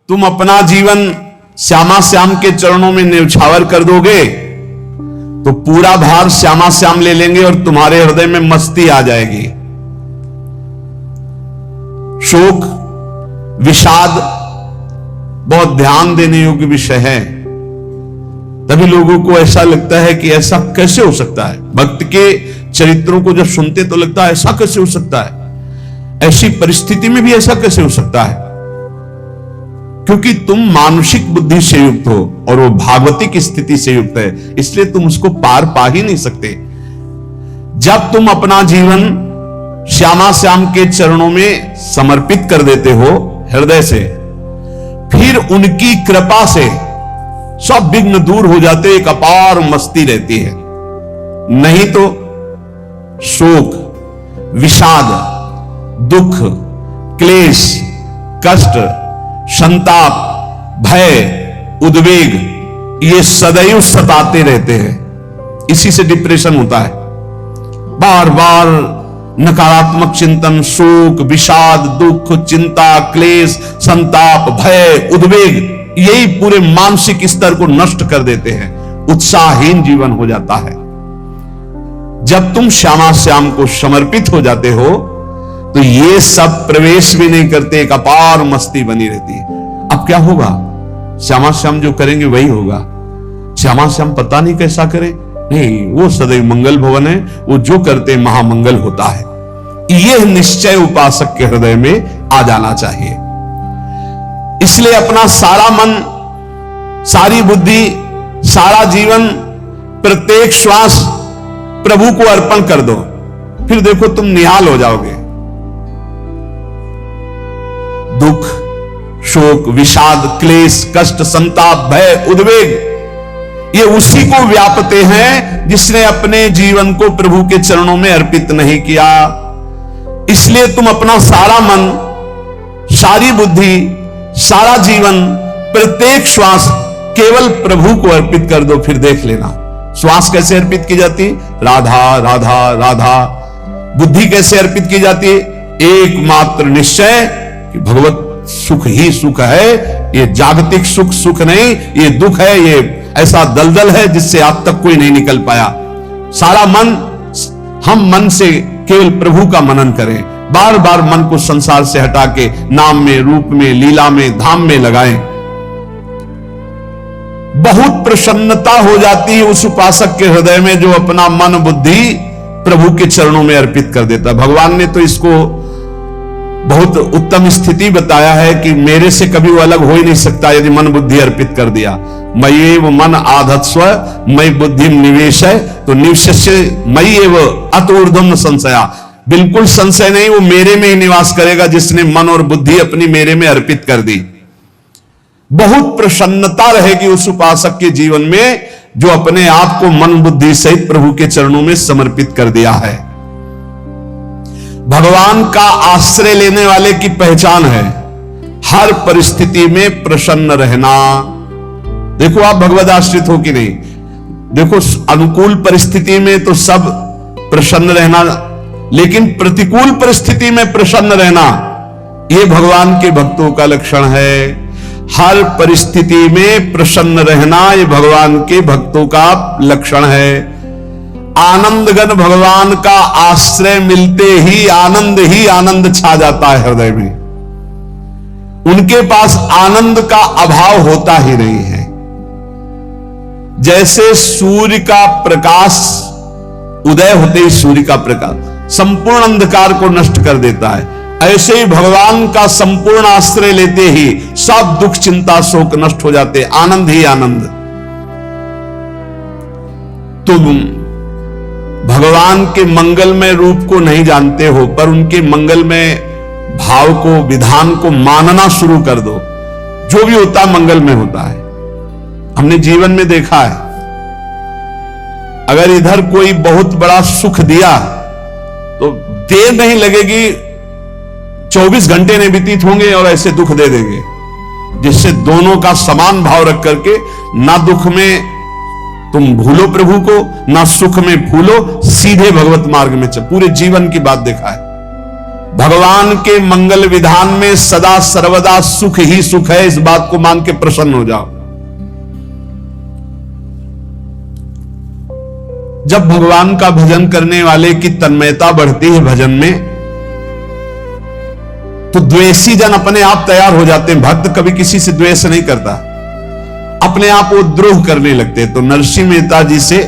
तुम अपना जीवन श्यामा श्याम के चरणों में न्यौछावर कर दोगे तो पूरा भार श्यामा श्याम ले लेंगे और तुम्हारे हृदय में मस्ती आ जाएगी। शोक विषाद बहुत ध्यान देने योग्य विषय है। तभी लोगों को ऐसा लगता है कि ऐसा कैसे हो सकता है। भक्त के चरित्रों को जब सुनते तो लगता है ऐसा कैसे हो सकता है, ऐसी परिस्थिति में भी ऐसा कैसे हो सकता है। क्योंकि तुम मानसिक बुद्धि से युक्त हो और वो भागवतिक स्थिति से युक्त है, इसलिए तुम उसको पार पा ही नहीं सकते। जब तुम अपना जीवन श्यामा श्याम के चरणों में समर्पित कर देते हो हृदय से, फिर उनकी कृपा से सब विघ्न दूर हो जाते, एक अपार मस्ती रहती है। नहीं तो शोक विषाद दुख क्लेश कष्ट संताप भय उद्वेग ये सदैव सताते रहते हैं। इसी से डिप्रेशन होता है। बार बार नकारात्मक चिंतन शोक विषाद दुख चिंता क्लेश संताप भय उद्वेग यही पूरे मानसिक स्तर को नष्ट कर देते हैं। उत्साहहीन जीवन हो जाता है। जब तुम श्यामा श्याम को समर्पित हो जाते हो तो ये सब प्रवेश भी नहीं करते, एक अपार मस्ती बनी रहती है। अब क्या होगा, श्यामा श्याम जो करेंगे वही होगा। श्यामा श्याम पता नहीं कैसा करे, नहीं वो सदैव मंगल भवन है, वो जो करते महामंगल होता है। यह निश्चय उपासक के हृदय में आ जाना चाहिए। इसलिए अपना सारा मन सारी बुद्धि सारा जीवन प्रत्येक श्वास प्रभु को अर्पण कर दो, फिर देखो तुम निहाल हो जाओगे। दुख शोक विषाद क्लेश कष्ट संताप भय उद्वेग ये उसी को व्यापते हैं जिसने अपने जीवन को प्रभु के चरणों में अर्पित नहीं किया। इसलिए तुम अपना सारा मन सारी बुद्धि सारा जीवन प्रत्येक श्वास केवल प्रभु को अर्पित कर दो, फिर देख लेना। श्वास कैसे अर्पित की जाती, राधा राधा राधा। बुद्धि कैसे अर्पित की जाती है, एकमात्र निश्चय कि भगवत सुख ही सुख है। ये जागतिक सुख सुख नहीं, ये दुख है, ये ऐसा दलदल है जिससे आज तक कोई नहीं निकल पाया। सारा मन हम मन से केवल प्रभु का मनन करें, बार बार मन को संसार से हटा के नाम में रूप में लीला में धाम में लगाएं। बहुत प्रसन्नता हो जाती है उस उपासक के हृदय में जो अपना मन बुद्धि प्रभु के चरणों में अर्पित कर देता है। भगवान ने तो इसको बहुत उत्तम स्थिति बताया है कि मेरे से कभी वो अलग हो ही नहीं सकता यदि मन बुद्धि अर्पित कर दिया। मयि वो मन आधत्स्व मयि बुद्धि निवेश है तो निवश्य मयि एव अत ऊर्ध्वं संशया। बिल्कुल संशय नहीं, वो मेरे में ही निवास करेगा जिसने मन और बुद्धि अपनी मेरे में अर्पित कर दी। बहुत प्रसन्नता रहेगी उस उपासक के जीवन में जो अपने आप को मन बुद्धि सहित प्रभु के चरणों में समर्पित कर दिया है। भगवान का आश्रय लेने वाले की पहचान है हर परिस्थिति में प्रसन्न रहना। देखो आप भगवद आश्रित हो कि नहीं, देखो अनुकूल परिस्थिति में तो सब प्रसन्न रहना, लेकिन प्रतिकूल परिस्थिति में प्रसन्न रहना यह भगवान के भक्तों का लक्षण है। हर परिस्थिति में प्रसन्न रहना यह भगवान के भक्तों का लक्षण है। आनंदगन भगवान का आश्रय मिलते ही आनंद छा जाता है हृदय में। उनके पास आनंद का अभाव होता ही नहीं है। जैसे सूर्य का प्रकाश उदय होते ही सूर्य का प्रकाश संपूर्ण अंधकार को नष्ट कर देता है, ऐसे ही भगवान का संपूर्ण आश्रय लेते ही सब दुख चिंता शोक नष्ट हो जाते, आनंद ही आनंद। तुम भगवान के मंगलमय रूप को नहीं जानते हो, पर उनके मंगलमय भाव को विधान को मानना शुरू कर दो। जो भी होता है मंगलमय होता है। हमने जीवन में देखा है, अगर इधर कोई बहुत बड़ा सुख दिया तो देर नहीं लगेगी, 24 घंटे नहीं व्यतीत होंगे और ऐसे दुख दे देंगे, जिससे दोनों का समान भाव रख करके ना दुख में तुम भूलो प्रभु को, ना सुख में भूलो, सीधे भगवत मार्ग में चल। पूरे जीवन की बात देखा है। भगवान के मंगल विधान में सदा सर्वदा सुख ही सुख है, इस बात को मान के प्रसन्न हो जाओ। जब भगवान का भजन करने वाले की तन्मयता बढ़ती है भजन में, तो द्वेषी जन अपने आप तैयार हो जाते हैं। भक्त कभी किसी से द्वेष नहीं करता, अपने आप वो द्रोह करने लगते हैं। तो नरसिंह मेहता जी से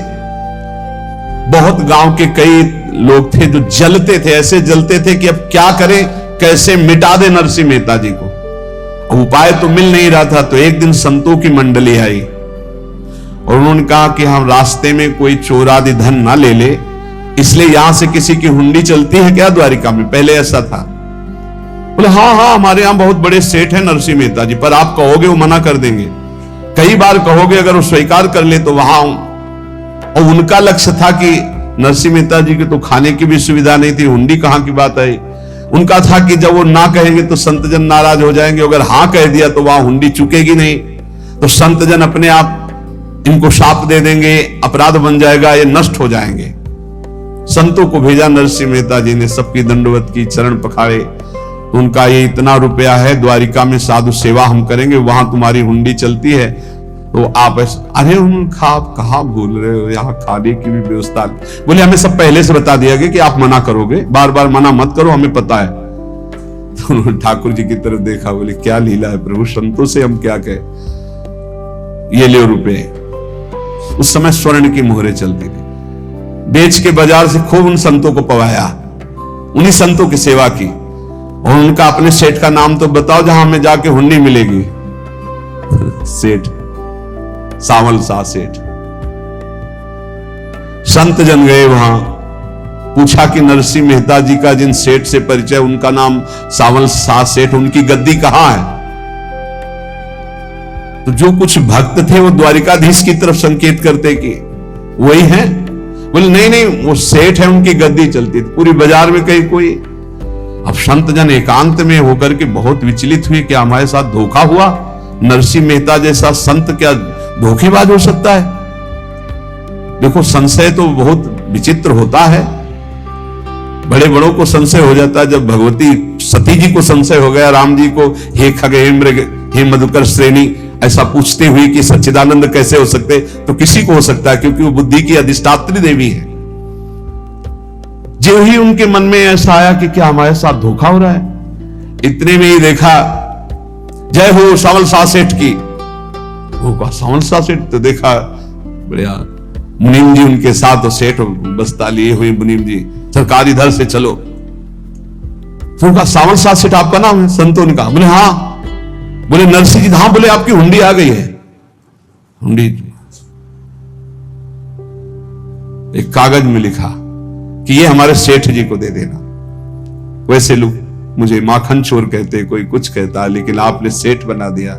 बहुत गांव के कई लोग थे जो जलते थे, ऐसे जलते थे कि अब क्या करें, कैसे मिटा दे नरसिंह मेहता जी को। उपाय तो मिल नहीं रहा था। तो एक दिन संतों की मंडली आई और उन्होंने कहा कि हम रास्ते में कोई चोर आदि धन ना ले ले, इसलिए यहां से किसी की हुंडी चलती है क्या द्वारिका में? पहले ऐसा था। बोले हाँ हाँ, हमारे यहां बहुत बड़े सेठ हैं नरसिंह मेहता जी, पर आप कहोगे वो मना कर देंगे। कई बार कहोगे, अगर वो स्वीकार कर ले तो वहां। और उनका लक्ष्य था कि नरसिंह मेहता जी की तो खाने की भी सुविधा नहीं थी, हुंडी कहां की बात आई। उनका था कि जब वो ना कहेंगे तो संतजन नाराज हो जाएंगे, अगर हां कह दिया तो वहां हुंडी चुकेगी नहीं, तो संतजन अपने आप इनको शाप दे देंगे, अपराध बन जाएगा, ये नष्ट हो जाएंगे। संतों को भेजा नरसिंह मेहता जी ने, सबकी दंडवत की, चरण पखाड़े। उनका ये इतना रुपया है, द्वारिका में साधु सेवा हम करेंगे, वहां तुम्हारी हुंडी चलती है, तो आप अरे उनका आप कहां भूल रहे हो, यहाँ खाने की भी व्यवस्था। बोले हमें सब पहले से बता दिया गया कि आप मना करोगे, बार बार मना मत करो, हमें पता है। तो उन्होंने ठाकुर जी की तरफ देखा, बोले क्या लीला है प्रभु, संतों से हम क्या कहें, ये ले रुपए। उस समय स्वर्ण की मोहरें चलती थी, बेच के बाजार से खूब उन संतों को पवाया, उन्हीं संतों की सेवा की। और उनका अपने सेठ का नाम तो बताओ जहां हमें जाके हुंडी मिलेगी। सेठ सावल शाह सेठ। संत जन गए वहां, पूछा कि नरसिंह मेहता जी का जिन सेठ से परिचय, उनका नाम सावल शाह सेठ, उनकी गद्दी कहां है? तो जो कुछ भक्त थे वो द्वारिकाधीश की तरफ संकेत करते कि वही है। बोले नहीं नहीं, वो सेठ है, उनकी गद्दी चलती थी पूरी बाजार में कहीं कोई। अब संत जन एकांत में होकर के बहुत विचलित हुए, क्या हमारे साथ धोखा हुआ? नरसिंह मेहता जैसा संत क्या धोखेबाज हो सकता है? देखो संशय तो बहुत विचित्र होता है, बड़े बड़ों को संशय हो जाता है। जब भगवती सती जी को संशय हो गया, राम जी को हे खग हे मृग हे मधुकर श्रेणी ऐसा पूछते हुए कि सच्चिदानंद कैसे हो सकते, तो किसी को हो सकता है, क्योंकि वो बुद्धि की अधिष्ठात्री देवी है। जो ही उनके मन में ऐसा आया कि क्या हमारे साथ धोखा हो रहा है, इतने में ही देखा जय हो सावल शाह सेठ की। वो कहा सावल शाह सेठ, तो देखा बढ़िया मुनीम जी उनके साथ, और सेठ बस्ता लिए हुए मुनीम जी, सरकार इधर से चलो। तो कहा सावल शाह सेठ आपका नाम है? संतों ने कहा। बोले हाँ। बोले नरसिंह जी? हाँ। बोले आपकी हुंडी आ गई है। हुंडी एक कागज में लिखा कि ये हमारे सेठ जी को दे देना। वैसे लोग मुझे माखन चोर कहते, कोई कुछ कहता, लेकिन आपने सेठ बना दिया।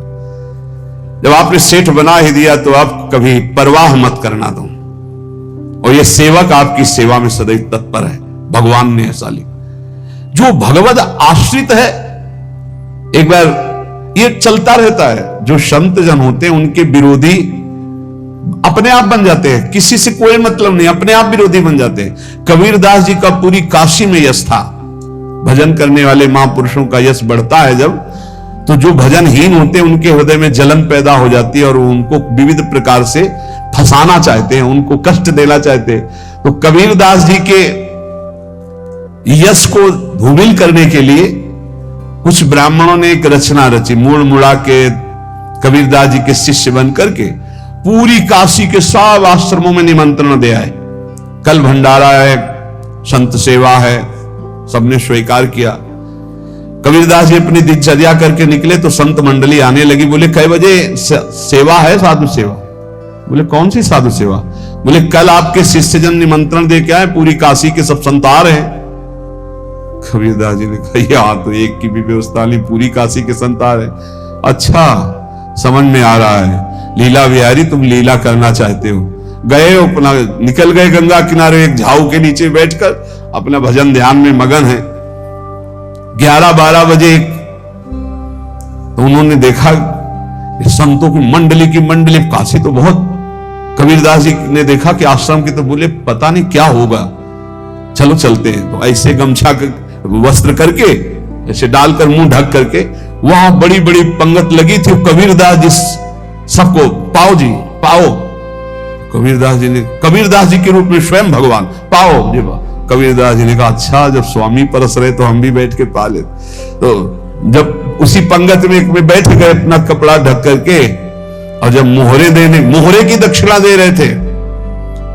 जब आपने सेठ बना ही दिया तो आप कभी परवाह मत करना दो, और ये सेवक आपकी सेवा में सदैव तत्पर है। भगवान ने ऐसा लिखा। जो भगवद आश्रित है, एक बार ये चलता रहता है, जो संत जन होते हैं उनके विरोधी अपने आप बन जाते हैं, किसी से कोई मतलब नहीं, अपने आप विरोधी बन जाते हैं। कबीरदास जी का पूरी काशी में यश था। भजन करने वाले महापुरुषों का यश बढ़ता है जब, तो जो भजनहीन होते हैं उनके हृदय में जलन पैदा हो जाती है, और उनको विविध प्रकार से फंसाना चाहते हैं, उनको कष्ट देना चाहते हैं। तो कबीरदास जी के यश को धूमिल करने के लिए कुछ ब्राह्मणों ने एक रचना रची, मूड़ मुड़ा के कबीरदास जी के शिष्य बन करके पूरी काशी के सब आश्रमों में निमंत्रण दे आए। कल भंडारा है, संत सेवा है, सबने स्वीकार किया। कबीरदास जी अपनी दिनचर्या करके निकले तो संत मंडली आने लगी। बोले कै बजे सेवा है? साधु सेवा। बोले कौन सी साधु सेवा? बोले कल आपके शिष्यजन निमंत्रण दे के आए, पूरी काशी के सब संत आ रहे हैं। कबीरदास जी ने कहा यहां तो एक की भी व्यवस्था नहीं, पूरी काशी के संत आ रहे। अच्छा समझ में आ रहा है, लीला बिहारी तुम लीला करना चाहते हो। गए अपना निकल गए गंगा किनारे, एक झाऊ के नीचे बैठकर अपना भजन ध्यान में मगन है। 11-12 बजे तो उन्होंने देखा संतों की मंडली काशी तो बहुत। कबीरदास जी ने देखा कि आश्रम की, तो बोले पता नहीं क्या होगा, चलो चलते हैं। तो ऐसे गमछा वस्त्र करके ऐसे डालकर मुंह ढक करके, वहां बड़ी बड़ी पंगत लगी थी। कबीरदास जी सबको पाओ जी पाओ, कबीरदास जी के रूप में स्वयं भगवान पाओ जी। कबीरदास जी ने कहा अच्छा, जब स्वामी परस रहे तो हम भी बैठ के पा ले। तो जब उसी पंगत में बैठ गए अपना कपड़ा ढक करके, और जब मोहरे की दक्षिणा दे रहे थे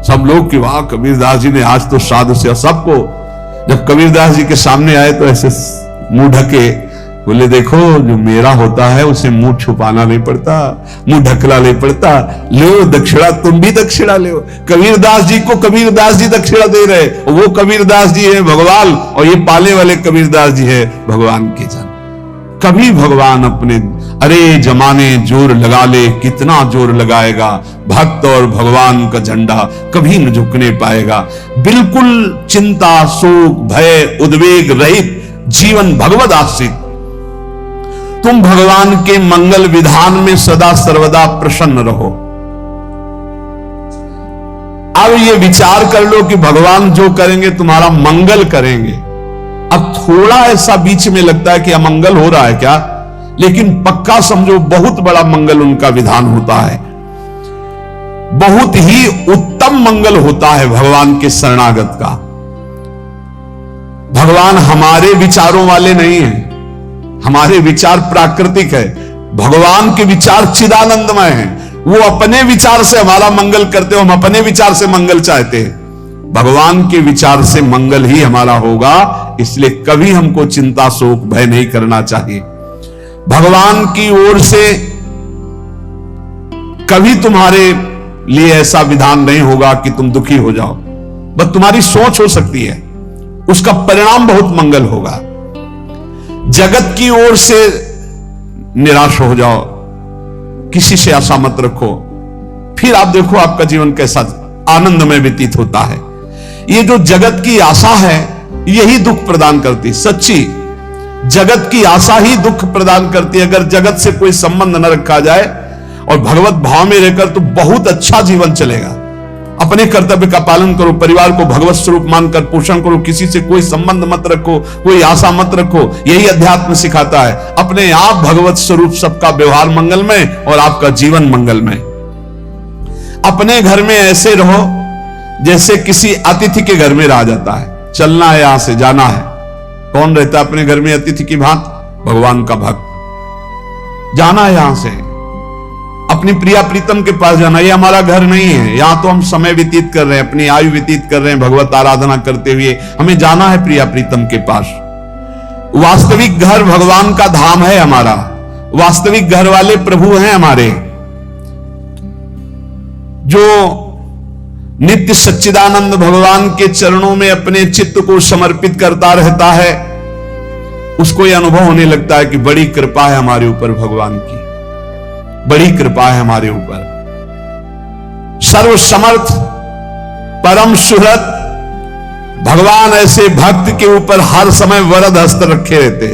सब लोग कि वाह कबीरदास जी ने आज तो साधु से, सबको जब कबीरदास जी के सामने आए तो ऐसे मुंह ढके, बोले देखो जो मेरा होता है उसे मुंह छुपाना नहीं पड़ता, मुंह ढकना नहीं पड़ता, लो दक्षिणा, तुम भी दक्षिणा लो। कबीरदास जी को कबीरदास जी दक्षिणा दे रहे, वो कबीरदास जी है भगवान, और ये पाले वाले कबीरदास जी है भगवान के जन। कभी भगवान अपने, अरे जमाने जोर लगा ले, कितना जोर लगाएगा, भक्त और भगवान का झंडा कभी न झुकने पाएगा। बिल्कुल चिंता शोक भय उद्वेग रहित जीवन भगवद आश्रित, तुम भगवान के मंगल विधान में सदा सर्वदा प्रसन्न रहो। अब ये विचार कर लो कि भगवान जो करेंगे तुम्हारा मंगल करेंगे। अब थोड़ा ऐसा बीच में लगता है कि अमंगल हो रहा है क्या, लेकिन पक्का समझो बहुत बड़ा मंगल उनका विधान होता है, बहुत ही उत्तम मंगल होता है भगवान के शरणागत का। भगवान हमारे विचारों वाले नहीं हैं, हमारे विचार प्राकृतिक है, भगवान के विचार चिदानंदमय हैं। वो अपने विचार से हमारा मंगल करते हो, हम अपने विचार से मंगल चाहते हैं। भगवान के विचार से मंगल ही हमारा होगा, इसलिए कभी हमको चिंता शोक भय नहीं करना चाहिए। भगवान की ओर से कभी तुम्हारे लिए ऐसा विधान नहीं होगा कि तुम दुखी हो जाओ, बस तुम्हारी सोच हो सकती है, उसका परिणाम बहुत मंगल होगा। जगत की ओर से निराश हो जाओ, किसी से आशा मत रखो, फिर आप देखो आपका जीवन कैसा आनंदमय व्यतीत होता है। ये जो जगत की आशा है यही दुख प्रदान करती, सच्ची जगत की आशा ही दुख प्रदान करती है। अगर जगत से कोई संबंध न रखा जाए और भगवत भाव में रहकर तो बहुत अच्छा जीवन चलेगा। अपने कर्तव्य का पालन करो, परिवार को भगवत स्वरूप मानकर पोषण करो, किसी से कोई संबंध मत रखो, कोई आशा मत रखो, यही अध्यात्म सिखाता है। अपने आप भगवत स्वरूप, सबका व्यवहार मंगलमय और आपका जीवन मंगलमय। अपने घर में ऐसे रहो जैसे किसी अतिथि के घर में रहा जाता है, चलना है यहां से जाना है। कौन रहता है अपने घर में अतिथि की भांति? भगवान का भक्त। जाना है यहां से, अपनी प्रिया प्रीतम के पास जाना। ये हमारा घर नहीं है, यहां तो हम समय व्यतीत कर रहे हैं, अपनी आयु व्यतीत कर रहे हैं भगवत आराधना करते हुए। हमें जाना है प्रिया प्रीतम के पास। वास्तविक घर भगवान का धाम है हमारा, वास्तविक घर वाले प्रभु हैं हमारे। जो नित्य सच्चिदानंद भगवान के चरणों में अपने चित्त को समर्पित करता रहता है, उसको यह अनुभव होने लगता है कि बड़ी कृपा है हमारे ऊपर भगवान की, बड़ी कृपा है हमारे ऊपर। सर्वसमर्थ परम सुहृद भगवान ऐसे भक्त के ऊपर हर समय वरद हस्त रखे रहते।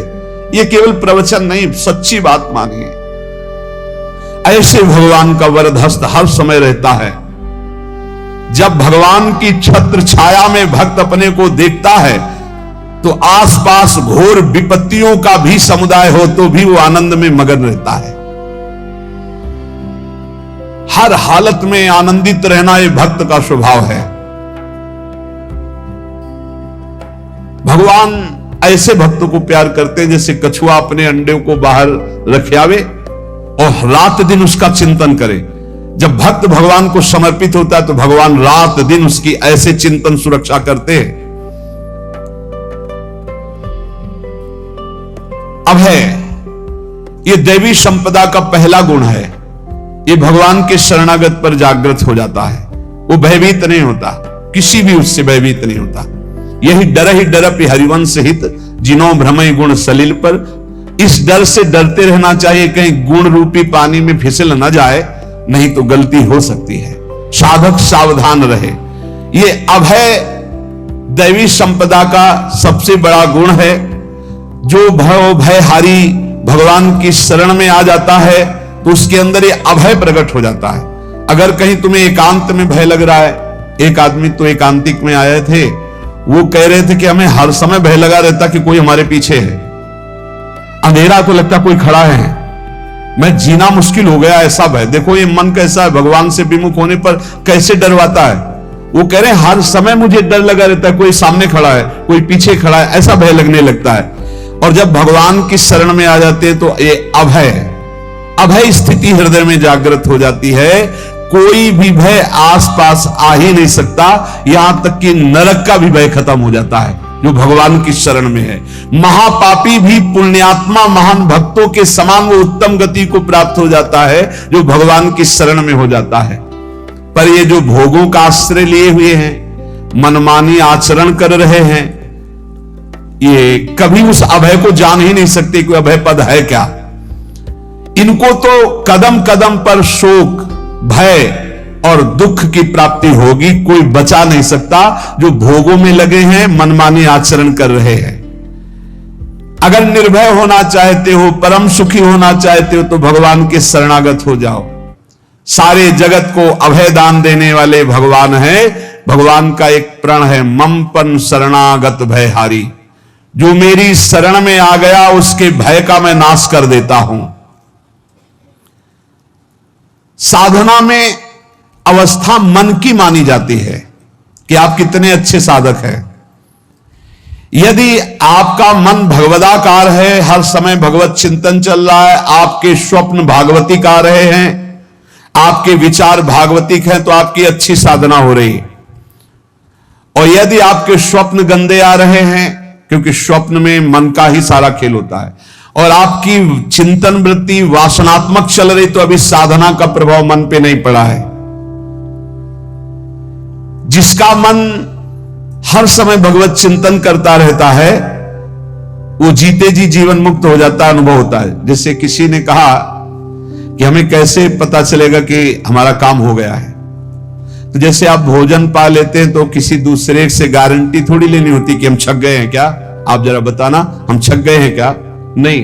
ये केवल प्रवचन नहीं, सच्ची बात मानिए। ऐसे भगवान का वरद हस्त हर समय रहता है। जब भगवान की छत्र छाया में भक्त अपने को देखता है तो आसपास घोर विपत्तियों का भी समुदाय हो तो भी वो आनंद में मगन रहता है। हर हालत में आनंदित रहना ये भक्त का स्वभाव है। भगवान ऐसे भक्तों को प्यार करते हैं जैसे कछुआ अपने अंडे को बाहर रख आवे और रात दिन उसका चिंतन करे। जब भक्त भगवान को समर्पित होता है तो भगवान रात दिन उसकी ऐसे चिंतन सुरक्षा करते हैं। अब है ये दैवी संपदा का पहला गुण है, ये भगवान के शरणागत पर जागृत हो जाता है। वो भयभीत नहीं होता, किसी भी उससे भयभीत नहीं होता। यही डरप हरिवंश हित जिनो भ्रमय गुण सलिल पर। इस डर से डरते रहना चाहिए कहीं गुण रूपी पानी में फिसल न जाए, नहीं तो गलती हो सकती है। साधक सावधान रहे। ये अभय दैवी संपदा का सबसे बड़ा गुण है। जो भयहारी भगवान की शरण में आ जाता है तो उसके अंदर ये अभय प्रकट हो जाता है। अगर कहीं तुम्हें एकांत में भय लग रहा है, एक आदमी तो एकांतिक में आए थे, वो कह रहे थे कि हमें हर समय भय लगा रहता कि कोई हमारे पीछे है, अंधेरा तो लगता कोई खड़ा है, मैं जीना मुश्किल हो गया, ऐसा भय। देखो ये मन कैसा है, भगवान से विमुख होने पर कैसे डरवाता है। वो कह रहे हैं हर समय मुझे डर लगा रहता है, कोई सामने खड़ा है, कोई पीछे खड़ा है, ऐसा भय लगने लगता है। और जब भगवान की शरण में आ जाते हैं तो ये अभय स्थिति हृदय में जागृत हो जाती है। कोई भी भय आसपास आ ही नहीं सकता, यहां तक कि नरक का भी भय खत्म हो जाता है जो भगवान की शरण में है। महापापी भी पुण्यात्मा महान भक्तों के समान वो उत्तम गति को प्राप्त हो जाता है जो भगवान की शरण में हो जाता है। पर ये जो भोगों का आश्रय लिए हुए हैं, मनमानी आचरण कर रहे हैं, ये कभी उस अभय को जान ही नहीं सकते कि अभय पद है क्या। इनको तो कदम कदम पर शोक, भय और दुख की प्राप्ति होगी, कोई बचा नहीं सकता जो भोगों में लगे हैं, मनमानी आचरण कर रहे हैं। अगर निर्भय होना चाहते हो, परम सुखी होना चाहते हो, तो भगवान के शरणागत हो जाओ। सारे जगत को अभय दान देने वाले भगवान है। भगवान का एक प्रण है, ममपन शरणागत भयहारी, जो मेरी शरण में आ गया उसके भय का मैं नाश कर देता हूं। साधना में अवस्था मन की मानी जाती है कि आप कितने अच्छे साधक हैं। यदि आपका मन भगवदाकार है, हर समय भगवत चिंतन चल रहा है, आपके स्वप्न भागवतिक आ रहे हैं, आपके विचार भागवतिक हैं, तो आपकी अच्छी साधना हो रही है। और यदि आपके स्वप्न गंदे आ रहे हैं, क्योंकि स्वप्न में मन का ही सारा खेल होता है, और आपकी चिंतन वृत्ति वासनात्मक चल रही, तो अभी साधना का प्रभाव मन पे नहीं पड़ा है। जिसका मन हर समय भगवत चिंतन करता रहता है, वो जीते जी जीवन मुक्त हो जाता है, अनुभव होता है। जैसे किसी ने कहा कि हमें कैसे पता चलेगा कि हमारा काम हो गया है, तो जैसे आप भोजन पा लेते हैं तो किसी दूसरे से गारंटी थोड़ी लेनी होती कि हम छक गए हैं क्या, आप जरा बताना हम छक गए हैं क्या। नहीं,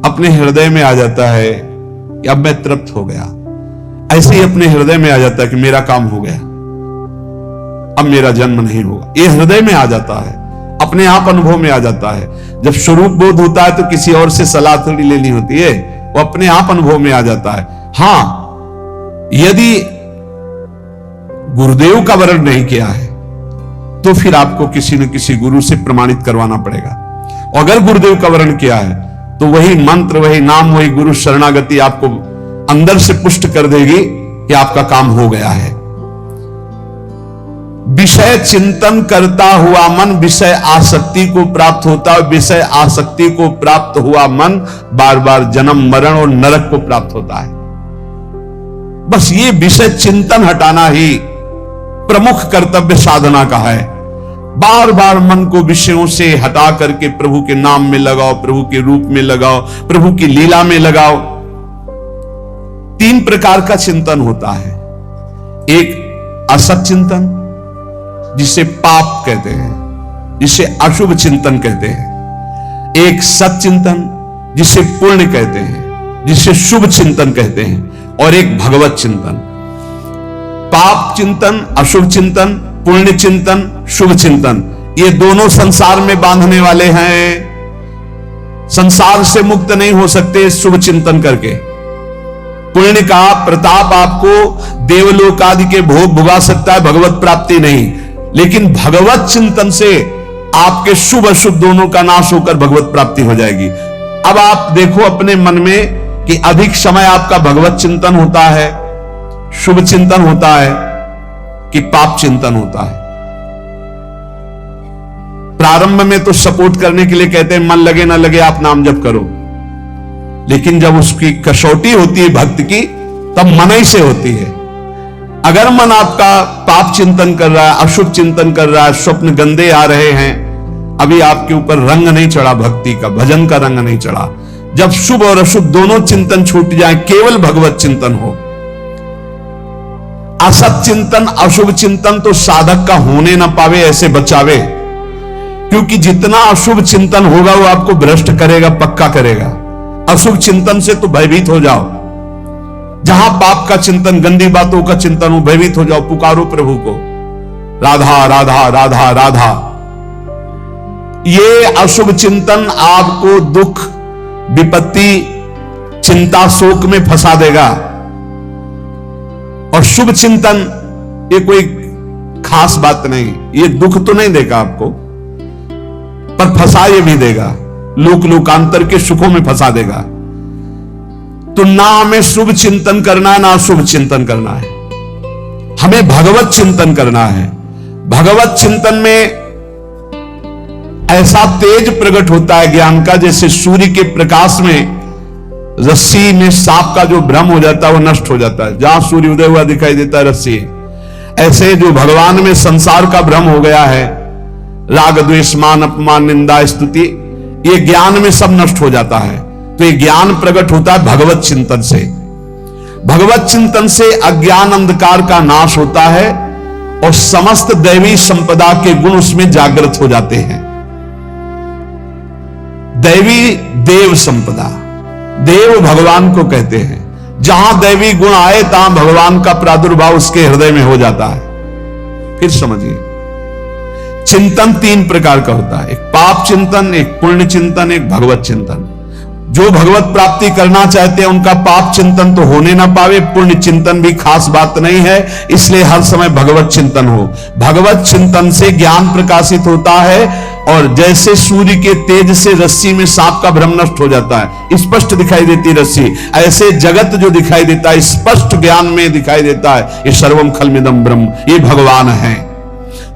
अपने हृदय में आ जाता है कि अब मैं तृप्त हो गया। ऐसे ही अपने हृदय में आ जाता है कि मेरा काम हो गया, अब मेरा जन्म नहीं होगा। ये हृदय में आ जाता है, अपने आप अनुभव में आ जाता है। जब स्वरूप बोध होता है तो किसी और से सलाह थोड़ी लेनी होती है, वो अपने आप अनुभव में आ जाता है। हां, यदि गुरुदेव का वर्ण नहीं किया है तो फिर आपको किसी न किसी गुरु से प्रमाणित करवाना पड़ेगा। और अगर गुरुदेव का वर्ण किया है तो वही मंत्र, वही नाम, वही गुरु शरणागति आपको अंदर से पुष्ट कर देगी कि आपका काम हो गया है। विषय चिंतन करता हुआ मन विषय आसक्ति को प्राप्त होता है। विषय आसक्ति को प्राप्त हुआ मन बार बार जन्म मरण और नरक को प्राप्त होता है। बस ये विषय चिंतन हटाना ही प्रमुख कर्तव्य साधना का है। बार बार मन को विषयों से हटा करके प्रभु के नाम में लगाओ, प्रभु के रूप में लगाओ, प्रभु की लीला में लगाओ। 3 प्रकार का चिंतन होता है। एक असत चिंतन, जिसे पाप कहते हैं, जिसे अशुभ चिंतन कहते हैं। एक सत चिंतन, जिसे पुण्य कहते हैं, जिसे शुभ चिंतन कहते हैं। और एक भगवत चिंतन। पाप चिंतन, अशुभ चिंतन, पुण्य चिंतन, शुभ चिंतन, ये दोनों संसार में बांधने वाले हैं। संसार से मुक्त नहीं हो सकते शुभ चिंतन करके। पुण्य का प्रताप आपको देवलोक आदि के भोग भुगा सकता है, भगवत प्राप्ति नहीं। लेकिन भगवत चिंतन से आपके शुभ अशुभ दोनों का नाश होकर भगवत प्राप्ति हो जाएगी। अब आप देखो अपने मन में कि अधिक समय आपका भगवत चिंतन होता है, शुभ चिंतन होता है, कि पाप चिंतन होता है। प्रारंभ में तो सपोर्ट करने के लिए कहते हैं मन लगे ना लगे आप नाम जप करो, लेकिन जब उसकी कसौटी होती है भक्त की, तब मन ही से होती है। अगर मन आपका पाप चिंतन कर रहा है, अशुभ चिंतन कर रहा है, स्वप्न गंदे आ रहे हैं, अभी आपके ऊपर रंग नहीं चढ़ा भक्ति का, भजन का रंग नहीं चढ़ा। जब शुभ और अशुभ दोनों चिंतन छूट जाए, केवल भगवत चिंतन हो। असत चिंतन, अशुभ चिंतन तो साधक का होने ना पावे, ऐसे बचावे। क्योंकि जितना अशुभ चिंतन होगा वो आपको भ्रष्ट करेगा, पक्का करेगा। अशुभ चिंतन से तो भयभीत हो जाओ। जहां पाप का चिंतन, गंदी बातों का चिंतन हो, भयभीत हो जाओ, पुकारो प्रभु को, राधा राधा राधा राधा। ये अशुभ चिंतन आपको दुख, विपत्ति, चिंता, शोक में फंसा देगा। और शुभ चिंतन ये कोई खास बात नहीं, ये दुख तो नहीं देगा आपको, पर फंसा ये भी देगा, लोक लोकांतर के सुखों में फंसा देगा। तो ना हमें शुभ चिंतन करना है ना अशुभ चिंतन करना है, हमें भगवत चिंतन करना है। भगवत चिंतन में ऐसा तेज प्रकट होता है ज्ञान का, जैसे सूर्य के प्रकाश में रस्सी में सांप का जो भ्रम हो जाता है वो नष्ट हो जाता है। जहां सूर्य उदय हुआ दिखाई देता है रस्सी, ऐसे जो भगवान में संसार का भ्रम हो गया है, राग द्वेष मान अपमान निंदा स्तुति, ये ज्ञान में सब नष्ट हो जाता है। तो ये ज्ञान प्रकट होता है भगवत चिंतन से। भगवत चिंतन से अज्ञान अंधकार का नाश होता है और समस्त दैवी संपदा के गुण उसमें जागृत हो जाते हैं। दैवी देव संपदा, देव भगवान को कहते हैं। जहां दैवी गुण आए तहां भगवान का प्रादुर्भाव उसके हृदय में हो जाता है। फिर समझिए, चिंतन तीन प्रकार का होता है, एक पाप चिंतन, एक पुण्य चिंतन, एक भगवत चिंतन। जो भगवत प्राप्ति करना चाहते हैं उनका पाप चिंतन तो होने ना पावे, पुण्य चिंतन भी खास बात नहीं है, इसलिए हर समय भगवत चिंतन हो। भगवत चिंतन से ज्ञान प्रकाशित होता है और जैसे सूर्य के तेज से रस्सी में सांप का भ्रम नष्ट हो जाता है, स्पष्ट दिखाई देती रस्सी, ऐसे जगत जो दिखाई देता है स्पष्ट ज्ञान में दिखाई देता है। ये सर्वम खलमिदम ब्रह्म, ये भगवान है।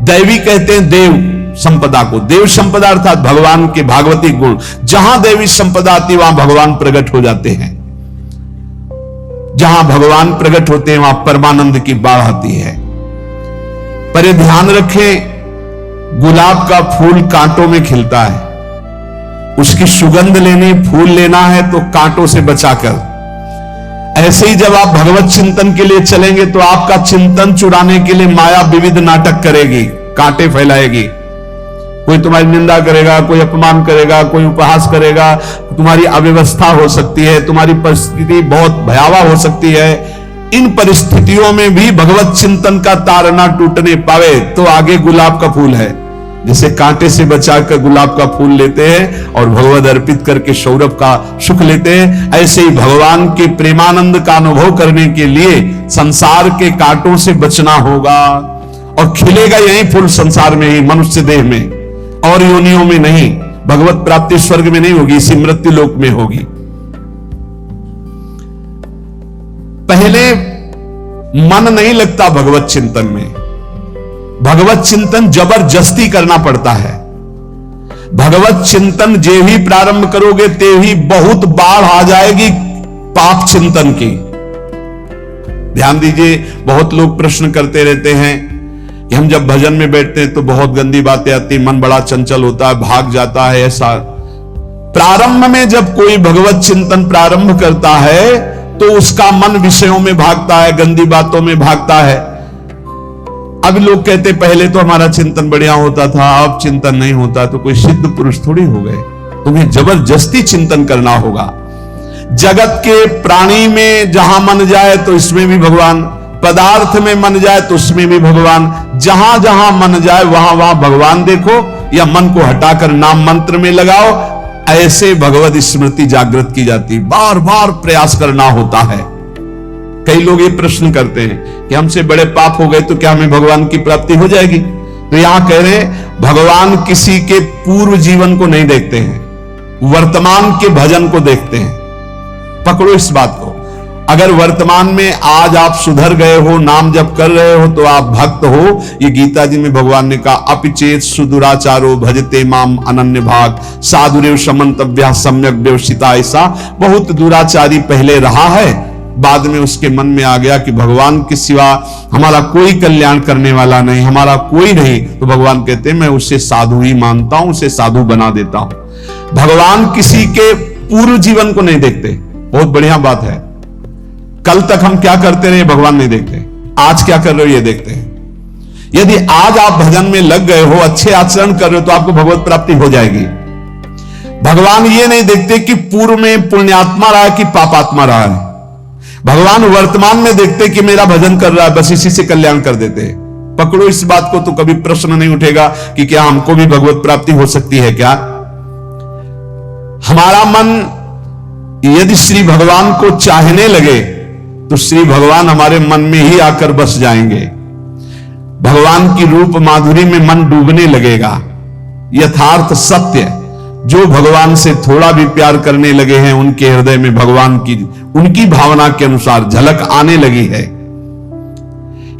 दैवी कहते हैं देव संपदा को, देव संपदा अर्थात भगवान के भागवती गुण। जहां दैवी संपदा आती वहां भगवान प्रकट हो जाते हैं। जहां भगवान प्रकट होते हैं वहां परमानंद की बाढ़ आती है। पर ये ध्यान रखें, गुलाब का फूल कांटों में खिलता है, उसकी सुगंध लेनी, फूल लेना है तो कांटों से बचाकर। ऐसे ही जब आप भगवत चिंतन के लिए चलेंगे तो आपका चिंतन चुराने के लिए माया विविध नाटक करेगी, कांटे फैलाएगी। कोई तुम्हारी निंदा करेगा, कोई अपमान करेगा, कोई उपहास करेगा, तुम्हारी अव्यवस्था हो सकती है, तुम्हारी परिस्थिति बहुत भयावह हो सकती है। इन परिस्थितियों में भी भगवत चिंतन का तार ना टूटने पावे तो आगे गुलाब का फूल है, जिसे कांटे से बचाकर गुलाब का फूल लेते हैं और भगवत अर्पित करके सौरभ का सुख लेते हैं। ऐसे ही भगवान के प्रेमानंद का अनुभव करने के लिए संसार के कांटों से बचना होगा और खिलेगा यही फूल संसार में ही, मनुष्य देह में, और योनियों में नहीं। भगवत प्राप्ति स्वर्ग में नहीं होगी, इसी मृत्यु लोक में होगी। पहले मन नहीं लगता भगवत चिंतन में, भगवत चिंतन जबरदस्ती करना पड़ता है। भगवत चिंतन जे ही प्रारंभ करोगे ते ही बहुत बाढ़ आ जाएगी पाप चिंतन की। ध्यान दीजिए, बहुत लोग प्रश्न करते रहते हैं कि हम जब भजन में बैठते हैं तो बहुत गंदी बातें आती, मन बड़ा चंचल होता है, भाग जाता है। ऐसा प्रारंभ में जब कोई भगवत चिंतन प्रारंभ करता है तो उसका मन विषयों में भागता है, गंदी बातों में भागता है। अब लोग कहते पहले तो हमारा चिंतन बढ़िया होता था, अब चिंतन नहीं होता। तो कोई सिद्ध पुरुष थोड़ी हो गए, तुम्हें जबरदस्ती चिंतन करना होगा। जगत के प्राणी में जहां मन जाए तो इसमें भी भगवान, पदार्थ में मन जाए तो उसमें भी भगवान, जहां जहां मन जाए वहां वहां भगवान देखो या मन को हटाकर नाम मंत्र में लगाओ। ऐसे भगवत स्मृति जागृत की जाती, बार बार प्रयास करना होता है। कई लोग ये प्रश्न करते हैं कि हमसे बड़े पाप हो गए तो क्या हमें भगवान की प्राप्ति हो जाएगी? तो यहां कह रहे हैं भगवान किसी के पूर्व जीवन को नहीं देखते हैं, वर्तमान के भजन को देखते हैं। पकड़ो इस बात को। अगर वर्तमान में आज आप सुधर गए हो, नाम जप कर रहे हो तो आप भक्त हो। ये गीता जी में भगवान ने कहा, अपिचेत सुदुराचारो भजते माम अनन्य भाग साधुरेव समन्तव्या सम्यक व्यवसिता। ऐसा बहुत दुराचारी पहले रहा है, बाद में उसके मन में आ गया कि भगवान के सिवा हमारा कोई कल्याण करने वाला नहीं, हमारा कोई नहीं। तो भगवान कहते हैं मैं उसे साधु ही मानता हूं, उसे साधु बना देता हूं। भगवान किसी के पूर्व जीवन को नहीं देखते, बहुत बढ़िया बात है। कल तक हम क्या करते रहे भगवान नहीं देखते, आज क्या कर रहे हो ये देखते हैं। यदि आज आप भजन में लग गए हो, अच्छे आचरण कर रहे हो तो आपको भगवत प्राप्ति हो जाएगी। भगवान ये नहीं देखते कि पूर्व में पुण्यात्मा रहा है कि पापात्मा रहा है। भगवान वर्तमान में देखते कि मेरा भजन कर रहा है, बस इसी से कल्याण कर देते। पकड़ो इस बात को, तो कभी प्रश्न नहीं उठेगा कि क्या हमको भी भगवत प्राप्ति हो सकती है क्या। हमारा मन यदि श्री भगवान को चाहने लगे तो श्री भगवान हमारे मन में ही आकर बस जाएंगे। भगवान की रूप माधुरी में मन डूबने लगेगा। यथार्थ सत्य, जो भगवान से थोड़ा भी प्यार करने लगे हैं उनके हृदय में भगवान की उनकी भावना के अनुसार झलक आने लगी है।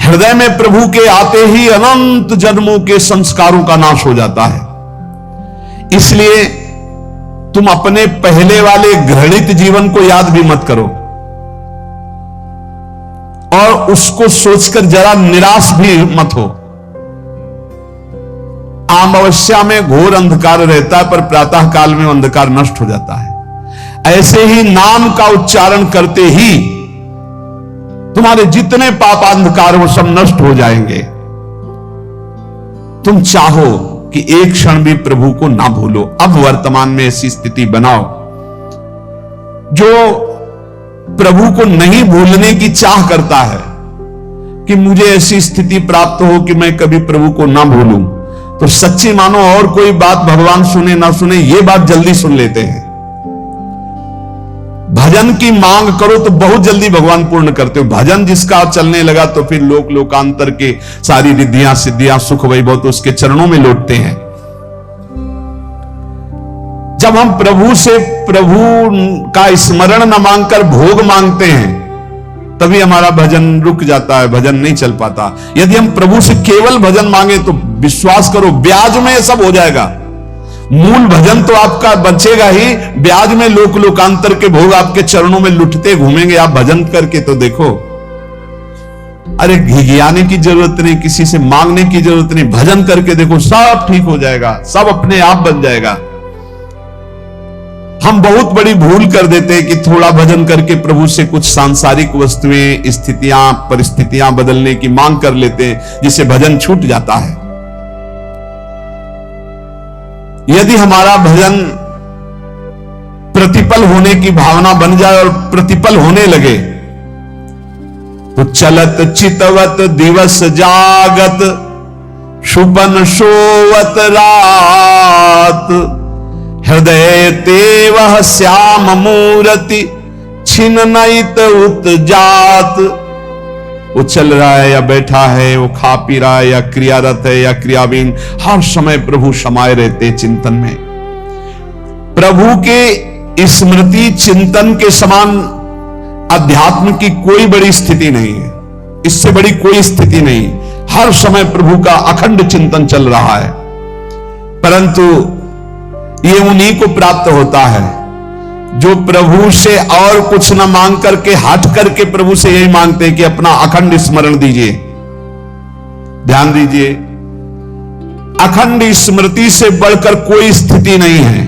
हृदय में प्रभु के आते ही अनंत जन्मों के संस्कारों का नाश हो जाता है। इसलिए तुम अपने पहले वाले घृणित जीवन को याद भी मत करो और उसको सोचकर जरा निराश भी मत हो। अमावस्या में घोर अंधकार रहता है, पर प्रातः काल में अंधकार नष्ट हो जाता है। ऐसे ही नाम का उच्चारण करते ही तुम्हारे जितने पाप अंधकार वो सब नष्ट हो जाएंगे। तुम चाहो कि एक क्षण भी प्रभु को ना भूलो। अब वर्तमान में ऐसी स्थिति बनाओ। जो प्रभु को नहीं भूलने की चाह करता है कि मुझे ऐसी स्थिति प्राप्त हो कि मैं कभी प्रभु को ना भूलूं, तो सच्ची मानो और कोई बात भगवान सुने ना सुने, ये बात जल्दी सुन लेते हैं। भजन की मांग करो तो बहुत जल्दी भगवान पूर्ण करते हो। भजन जिसका चलने लगा तो फिर लोक लोकांतर के सारी रिद्धियां सिद्धियां सुख वैभव तो उसके चरणों में लौटते हैं। जब हम प्रभु से प्रभु का स्मरण न मांगकर भोग मांगते हैं तभी हमारा भजन रुक जाता है, भजन नहीं चल पाता। यदि हम प्रभु से केवल भजन मांगे तो विश्वास करो ब्याज में सब हो जाएगा। मूल भजन तो आपका बचेगा ही, ब्याज में लोक लोकांतर के भोग आपके चरणों में लुटते घूमेंगे। आप भजन करके तो देखो। अरे घिघियाने की जरूरत नहीं, किसी से मांगने की जरूरत नहीं, भजन करके देखो, सब ठीक हो जाएगा, सब अपने आप बन जाएगा। हम बहुत बड़ी भूल कर देते हैं कि थोड़ा भजन करके प्रभु से कुछ सांसारिक वस्तुएं, स्थितियां, परिस्थितियां बदलने की मांग कर लेते हैं, जिससे भजन छूट जाता है। यदि हमारा भजन प्रतिपल होने की भावना बन जाए और प्रतिपल होने लगे तो चलत चितवत दिवस जागत शुपन सोवत रात हृदय तेवह श्याम मूर्ति छिन नैत उत जात। वो चल रहा है या बैठा है, वो खा पी रहा है या क्रियारत है या क्रियावीन, हर समय प्रभु समाये रहते चिंतन में। प्रभु के स्मृति चिंतन के समान अध्यात्म की कोई बड़ी स्थिति नहीं है, इससे बड़ी कोई स्थिति नहीं। हर समय प्रभु का अखंड चिंतन चल रहा है। परंतु ये उन्हीं को प्राप्त होता है जो प्रभु से और कुछ न मांग करके हट करके प्रभु से यही मांगते हैं कि अपना अखंड स्मरण दीजिए। ध्यान दीजिए, अखंड स्मृति से बढ़कर कोई स्थिति नहीं है।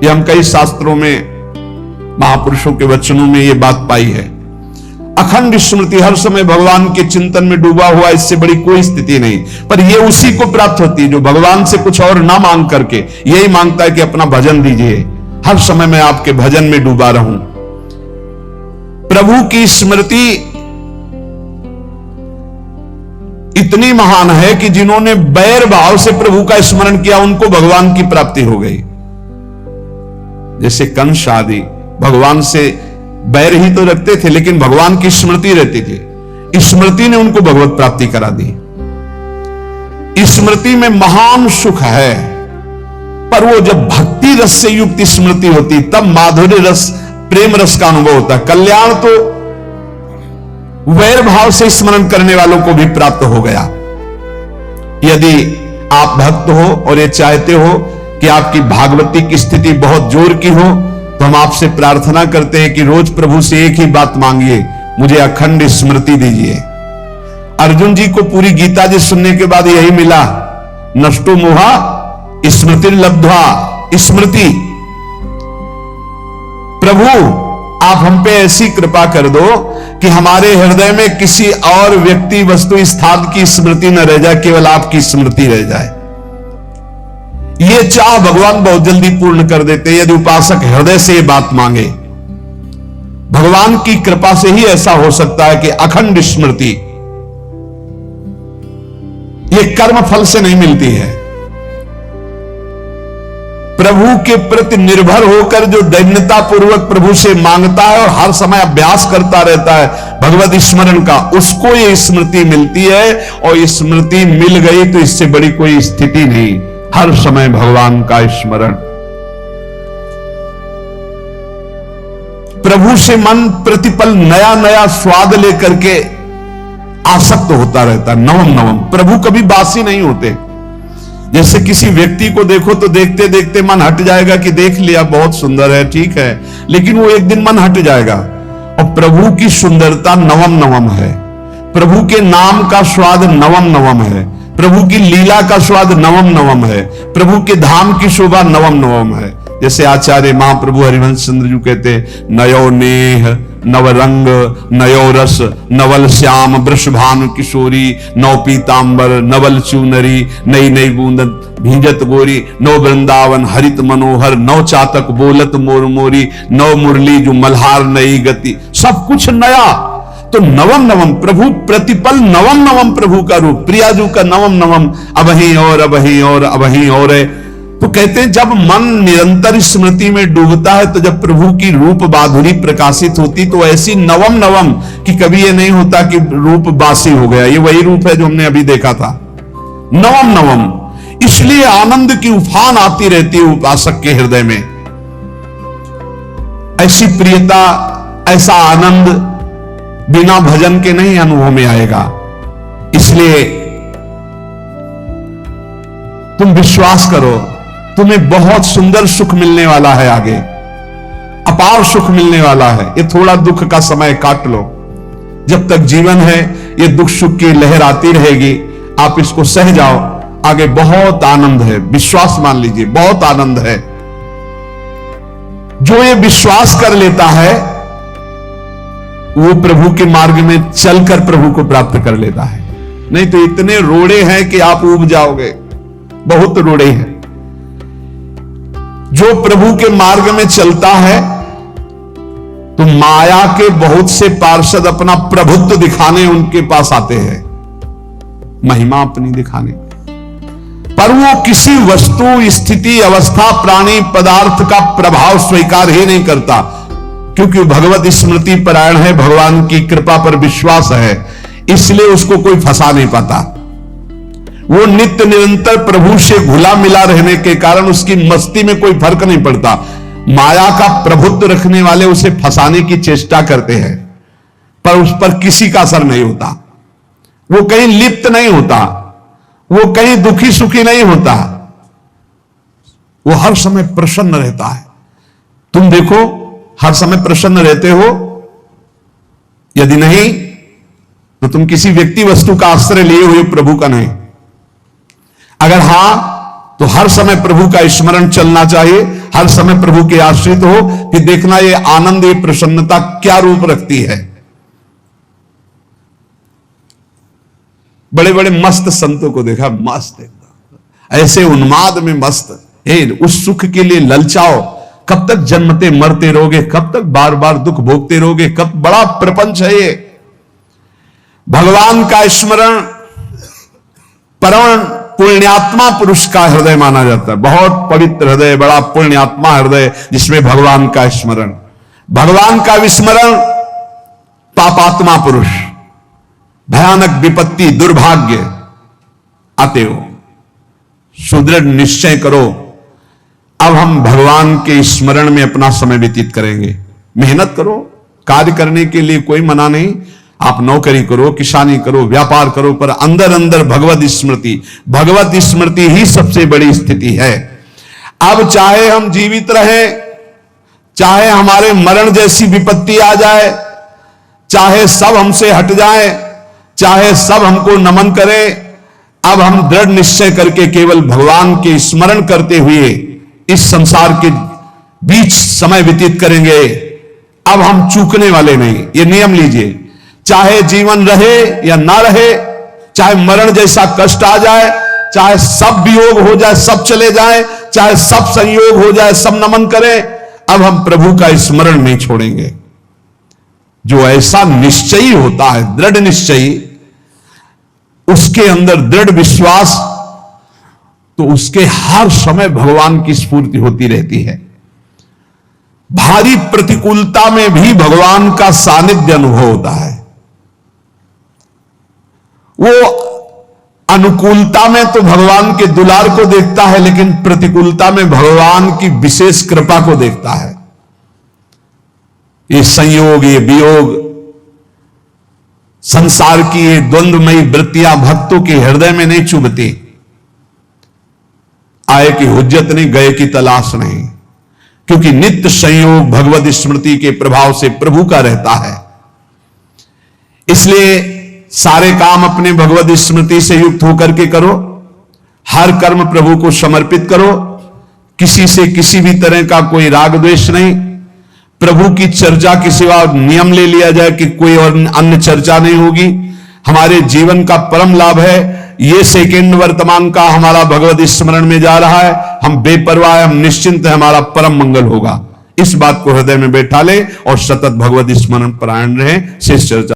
ये हम कई शास्त्रों में, महापुरुषों के वचनों में ये बात पाई है। अखंड स्मृति, हर समय भगवान के चिंतन में डूबा हुआ, इससे बड़ी कोई स्थिति नहीं। पर ये उसी को प्राप्त होती है जो भगवान से कुछ और ना मांग करके यही मांगता है कि अपना भजन दीजिए, हर समय मैं आपके भजन में डूबा रहूं। प्रभु की स्मृति इतनी महान है कि जिन्होंने बैर भाव से प्रभु का स्मरण किया उनको भगवान की प्राप्ति हो गई। जैसे कंस आदि भगवान से बैर ही तो रखते थे, लेकिन भगवान की स्मृति रहती थी। स्मृति ने उनको भगवत प्राप्ति करा दी। स्मृति में महान सुख है, पर वो जब भक्ति रस से युक्त स्मृति होती तब माधुर्य रस, प्रेम रस का अनुभव होता है। कल्याण तो वैर भाव से स्मरण करने वालों को भी प्राप्त हो गया। यदि आप भक्त हो और ये चाहते हो कि आपकी भागवती की स्थिति बहुत जोर की हो, तो हम आपसे प्रार्थना करते हैं कि रोज प्रभु से एक ही बात मांगिए, मुझे अखंड स्मृति दीजिए। अर्जुन जी को पूरी गीता जी सुनने के बाद यही मिला, नष्टो मोहा स्मृति लब्ध्वा। स्मृति, प्रभु आप हम पे ऐसी कृपा कर दो कि हमारे हृदय में किसी और व्यक्ति, वस्तु, स्थान की स्मृति न रह जाए, केवल आपकी स्मृति रह जाए। ये चाह भगवान बहुत जल्दी पूर्ण कर देते हैं यदि उपासक हृदय से ये बात मांगे। भगवान की कृपा से ही ऐसा हो सकता है कि अखंड स्मृति ये कर्म फल से नहीं मिलती है। प्रभु के प्रति निर्भर होकर जो दैन्यता पूर्वक प्रभु से मांगता है और हर समय अभ्यास करता रहता है भगवत स्मरण का, उसको ये स्मृति मिलती है। और स्मृति मिल गई तो इससे बड़ी कोई स्थिति नहीं, हर समय भगवान का स्मरण। प्रभु से मन प्रतिपल नया नया स्वाद लेकर के आसक्त होता रहता है, नवम नवम। प्रभु कभी बासी नहीं होते। जैसे किसी व्यक्ति को देखो तो देखते देखते मन हट जाएगा कि देख लिया बहुत सुंदर है, ठीक है, लेकिन वो एक दिन मन हट जाएगा। और प्रभु की सुंदरता नवम नवम है, प्रभु के नाम का स्वाद नवम नवम है, प्रभु की लीला का स्वाद नवम नवम है, प्रभु के धाम की शोभा नवम नवम है। जैसे आचार्य महाप्रभु हरिवंश चंद्र जी कहते, नयो नेह नवरंग नयो रस नवल श्याम वृषभानु किशोरी नव पीतांबर नवल चूनरी नई नई बूंदन भींजत गोरी नव वृंदावन हरित मनोहर नव चातक बोलत मोर मोरी नव मुरली जो मल्हार नई गति, सब कुछ नया। तो नवम नवम प्रभु प्रतिपल नवम नवम प्रभु का रूप, प्रियाजू का नवम नवम, अबही और अबही और अबही और है। तो कहते हैं जब मन निरंतर स्मृति में डूबता है तो जब प्रभु की रूप बाधुरी प्रकाशित होती तो ऐसी नवम नवम कि कभी ये नहीं होता कि रूप बासी हो गया, ये वही रूप है जो हमने अभी देखा था, नवम नवम। इसलिए आनंद की उफान आती रहती है उपासक के हृदय में। ऐसी प्रियता, ऐसा आनंद बिना भजन के नहीं अनुभव में आएगा। इसलिए तुम विश्वास करो, तुम्हें बहुत सुंदर सुख मिलने वाला है, आगे अपार सुख मिलने वाला है। ये थोड़ा दुख का समय काट लो, जब तक जीवन है ये दुख सुख की लहर आती रहेगी, आप इसको सह जाओ, आगे बहुत आनंद है, विश्वास मान लीजिए बहुत आनंद है। जो ये विश्वास कर लेता है वो प्रभु के मार्ग में चलकर प्रभु को प्राप्त कर लेता है। नहीं तो इतने रोड़े हैं कि आप ऊब जाओगे, बहुत रोड़े हैं। जो प्रभु के मार्ग में चलता है तो माया के बहुत से पार्षद अपना प्रभुत्व दिखाने उनके पास आते हैं, महिमा अपनी दिखाने, पर वो किसी वस्तु स्थिति अवस्था प्राणी पदार्थ का प्रभाव स्वीकार ही नहीं करता, क्योंकि भगवत स्मृति परायण है, भगवान की कृपा पर विश्वास है, इसलिए उसको कोई फंसा नहीं पाता। वो नित्य निरंतर प्रभु से घुला मिला रहने के कारण उसकी मस्ती में कोई फर्क नहीं पड़ता। माया का प्रभुत्व रखने वाले उसे फंसाने की चेष्टा करते हैं, पर उस पर किसी का असर नहीं होता, वो कहीं लिप्त नहीं होता, वो कहीं दुखी सुखी नहीं होता, वो हर समय प्रसन्न रहता है। तुम देखो हर समय प्रसन्न रहते हो? यदि नहीं तो तुम किसी व्यक्ति वस्तु का आश्रय लिए हुए, प्रभु का नहीं। अगर हां तो हर समय प्रभु का स्मरण चलना चाहिए, हर समय प्रभु के आश्रित हो, फिर देखना ये आनंद, ये प्रसन्नता क्या रूप रखती है। बड़े बड़े मस्त संतों को देखा, मस्त एकदम ऐसे उन्माद में मस्त, उस सुख के लिए ललचाओ, कब तक जन्मते मरते रहोगे, कब तक बार बार दुख भोगते रहोगे, कब, बड़ा प्रपंच है ये। भगवान का स्मरण परम पुण्यात्मा पुरुष का हृदय माना जाता है, बहुत पवित्र हृदय, बड़ा पुण्यात्मा हृदय जिसमें भगवान का स्मरण। भगवान का विस्मरण पापात्मा पुरुष, भयानक विपत्ति दुर्भाग्य आते हो। सुदृढ़ निश्चय करो, अब हम भगवान के स्मरण में अपना समय व्यतीत करेंगे। मेहनत करो, कार्य करने के लिए कोई मना नहीं, आप नौकरी करो, किसानी करो, व्यापार करो, पर अंदर अंदर भगवत स्मृति ही सबसे बड़ी स्थिति है। अब चाहे हम जीवित रहें, चाहे हमारे मरण जैसी विपत्ति आ जाए, चाहे सब हमसे हट जाए, चाहे सब हमको नमन करें, अब हम दृढ़ निश्चय करके केवल भगवान के स्मरण करते हुए इस संसार के बीच समय व्यतीत करेंगे। अब हम चूकने वाले नहीं, ये नियम लीजिए। चाहे जीवन रहे या ना रहे, चाहे मरण जैसा कष्ट आ जाए, चाहे सब वियोग हो जाए, सब चले जाए, चाहे सब संयोग हो जाए, सब नमन करें, अब हम प्रभु का स्मरण नहीं छोड़ेंगे। जो ऐसा निश्चयी होता है, दृढ़ निश्चयी, उसके अंदर दृढ़ विश्वास, तो उसके हर समय भगवान की स्फूर्ति होती रहती है। भारी प्रतिकूलता में भी भगवान का सानिध्य अनुभव होता है। वो अनुकूलता में तो भगवान के दुलार को देखता है, लेकिन प्रतिकूलता में भगवान की विशेष कृपा को देखता है। ये संयोग, ये वियोग, संसार की ये द्वंद्वमयी वृत्तियां भक्तों के हृदय में नहीं चुभती। आए की हुज्जत नहीं, गए की तलाश नहीं, क्योंकि नित्य संयोग भगवत स्मृति के प्रभाव से प्रभु का रहता है। इसलिए सारे काम अपने भगवत स्मृति से युक्त होकर के करो, हर कर्म प्रभु को समर्पित करो, किसी से किसी भी तरह का कोई राग द्वेष नहीं। प्रभु की चर्चा के सिवा नियम ले लिया जाए कि कोई और अन्य चर्चा नहीं होगी। हमारे जीवन का परम लाभ है ये सेकंड वर्तमान का हमारा भगवत स्मरण में जा रहा है, हम बेपरवाह है, हम निश्चिंत है, हमारा परम मंगल होगा। इस बात को हृदय में बैठा ले और सतत भगवत स्मरण परायण रहे। शेष चर्चा